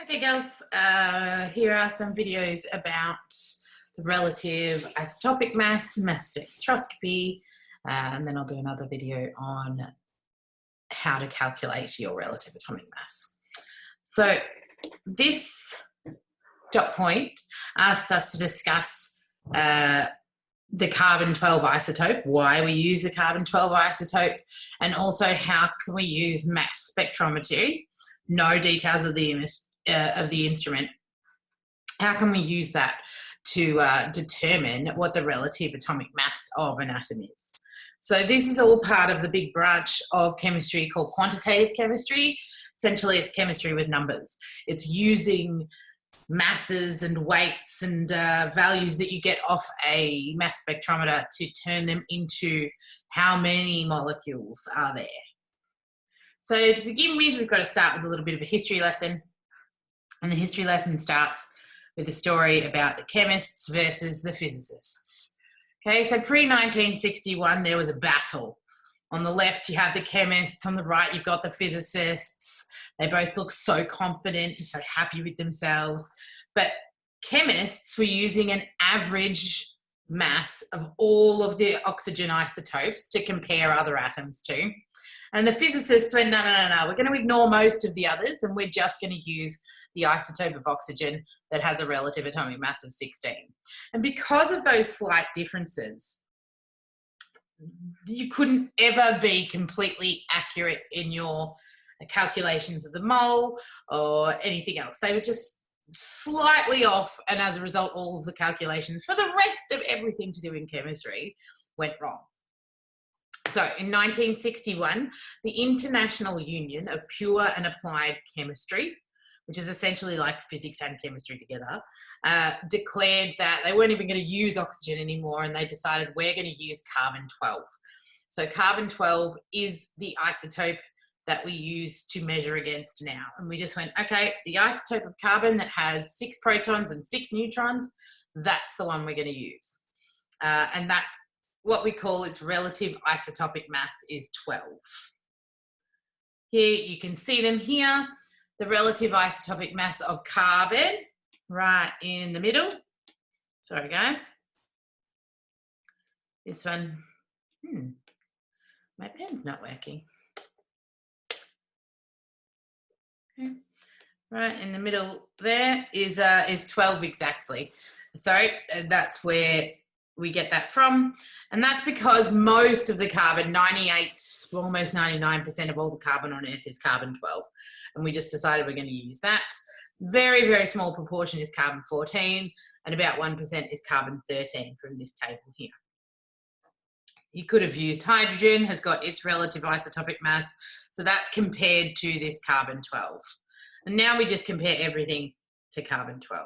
Okay, girls, here are some videos about the relative isotopic mass spectroscopy, and then I'll do another video on how to calculate your relative atomic mass. So this dot point asks us to discuss the carbon-12 isotope, why we use the carbon-12 isotope, and also how can we use mass spectrometry, no details of the instrument. How can we use that to determine what the relative atomic mass of an atom is? So this is all part of the big branch of chemistry called quantitative chemistry. Essentially, it's chemistry with numbers. It's using masses and weights and values that you get off a mass spectrometer to turn them into how many molecules are there. So to begin with, we've got to start with a little bit of a history lesson. And the history lesson starts with a story about the chemists versus the physicists. Okay, so pre-1961, there was a battle. On the left, you have the chemists. On the right, you've got the physicists. They both look so confident and so happy with themselves. But chemists were using an average mass of all of the oxygen isotopes to compare other atoms to. And the physicists went, no, we're going to ignore most of the others and we're just going to use the isotope of oxygen that has a relative atomic mass of 16. And because of those slight differences, you couldn't ever be completely accurate in your calculations of the mole or anything else. They were just slightly off, and as a result, all of the calculations for the rest of everything to do in chemistry went wrong. So in 1961, the International Union of Pure and Applied Chemistry, which is essentially like physics and chemistry together, declared that they weren't even going to use oxygen anymore, and they decided we're going to use carbon-12. So carbon-12 is the isotope that we use to measure against now. And we just went, okay, the isotope of carbon that has 6 protons and 6 neutrons, that's the one we're going to use. And that's what we call its relative isotopic mass is 12. Here you can see them here. The relative isotopic mass of carbon right in the middle. Sorry guys. This one, my pen's not working. Okay. Right in the middle there is 12 exactly. So that's where we get that from. And that's because most of the carbon, 98, almost 99% of all the carbon on Earth is carbon-12. And we just decided we're going to use that. Very, very small proportion is carbon-14 and about 1% is carbon-13 from this table here. You could have used hydrogen, has got its relative isotopic mass. So that's compared to this carbon-12. And now we just compare everything to carbon-12.